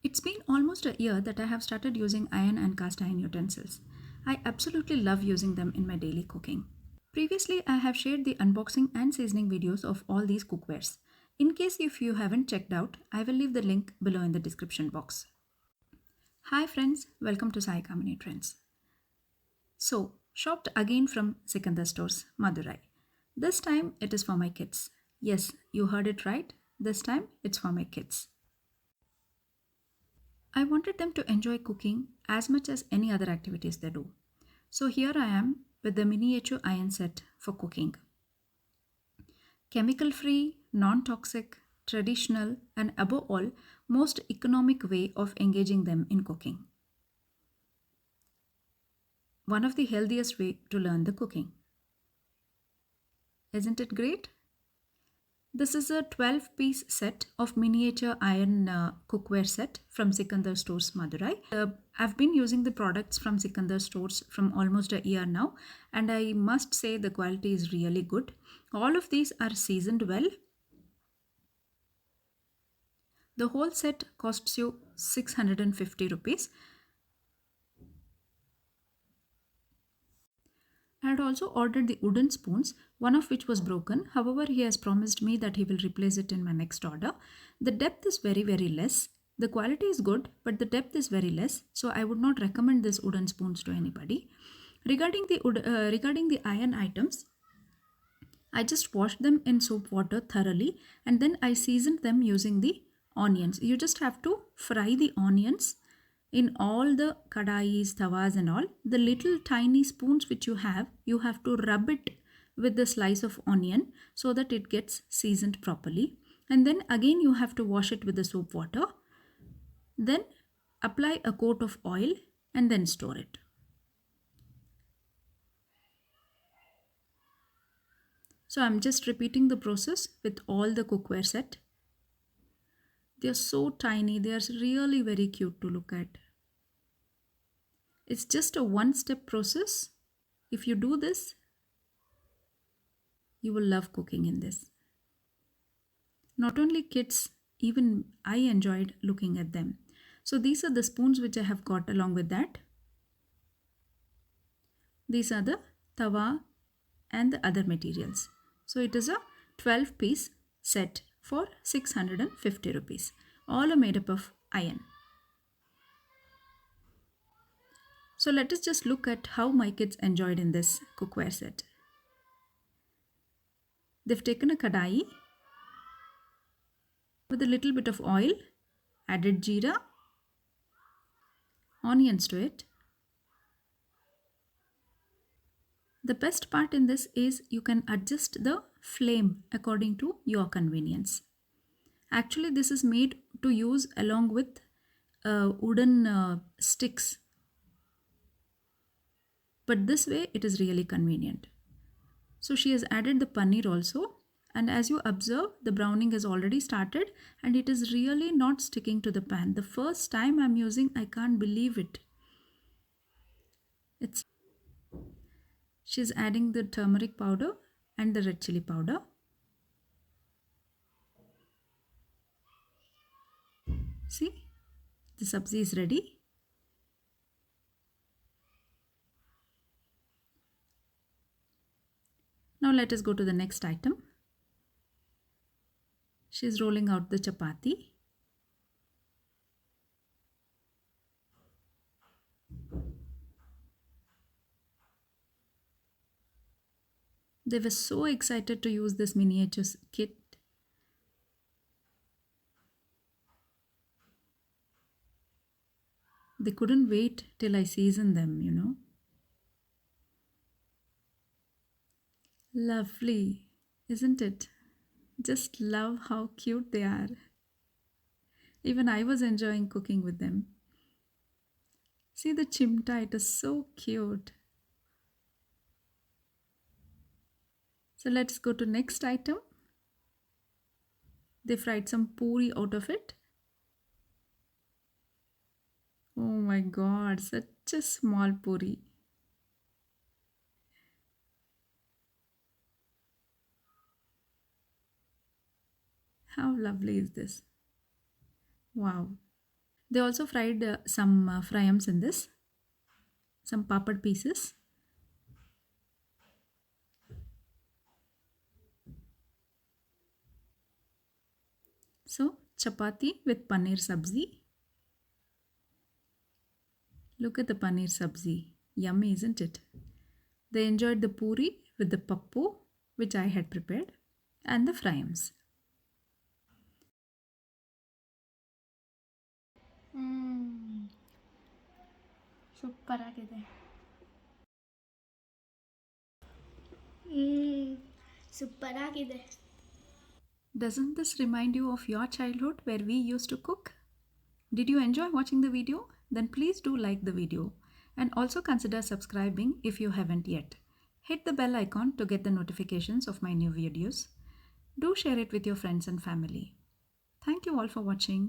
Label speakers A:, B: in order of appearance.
A: It's been almost a year that I have started using iron and cast iron utensils. I absolutely love using them in my daily cooking. Previously, I have shared the unboxing and seasoning videos of all these cookwares. In case if you haven't checked out, I will leave the link below in the description box. Hi friends, welcome to Sai Kamini Trends. So, shopped again from Sikandar Stores, Madurai. This time it is for my kids. Yes, you heard it right. This time it's for my kids. I wanted them to enjoy cooking as much as any other activities they do. So here I am with the miniature iron set for cooking. Chemical free, non toxic, traditional, and above all, most economic way of engaging them in cooking. One of the healthiest way to learn the cooking. Isn't it great? This is a 12-piece set of miniature iron cookware set from Sikandar Stores, Madurai. I've been using the products from Sikandar Stores from almost a year now, and I must say the quality is really good. All of these are seasoned well. The whole set costs you 650 rupees. I had also ordered the wooden spoons, one of which was broken. However, he has promised me that he will replace it in my next order. The depth is very less. The quality is good, but the depth is very less. So I would not recommend this wooden spoons to anybody. Regarding the iron items, I just washed them in soap water thoroughly and then I seasoned them using the onions. You just have to fry the onions in all the kadais, tawas and all. The little tiny spoons which you have to rub it with the slice of onion so that it gets seasoned properly. And then again you have to wash it with the soap water. Then apply a coat of oil and then store it. So I'm just repeating the process with all the cookware set. They are so tiny, they are really very cute to look at. It's just a one step process. If you do this, you will love cooking in this. Not only kids, even I enjoyed looking at them. So these are the spoons which I have got along with that. These are the tawa and the other materials. So it is a 12-piece set for 650 rupees. All are made up of iron. So let us just look at how my kids enjoyed in this cookware set. They've taken a kadai with a little bit of oil, added jeera, onions to it. The best part in this is you can adjust the flame according to your convenience. Actually, this is made to use along with wooden sticks. But this way it is really convenient. So she has added the paneer also. And as you observe, the browning has already started and it is really not sticking to the pan. The first time I'm using, I can't believe it. She's adding the turmeric powder and the red chili powder. See, the sabzi is ready. Now let us go to the next item. She's rolling out the chapati. They were so excited to use this miniature kit. They couldn't wait till I season them. Lovely, isn't it? Just love how cute they are. Even I was enjoying cooking with them. See the chimta, it is so cute. So let's go to next item. They fried some puri out of it. Oh my god, such a small puri. How lovely is this? Wow. They also fried some fryams in this, some papad pieces. So, chapati with paneer sabzi. Look at the paneer sabzi. Yummy, isn't it? They enjoyed the puri with the pappu, which I had prepared, and the fryams.
B: Super ಆಗಿದೆ. Super ಆಗಿದೆ.
A: Doesn't this remind you of your childhood where we used to cook? Did you enjoy watching the video? Then please do like the video and also consider subscribing if you haven't yet. Hit the bell icon to get the notifications of my new videos. Do share it with your friends and family. Thank you all for watching.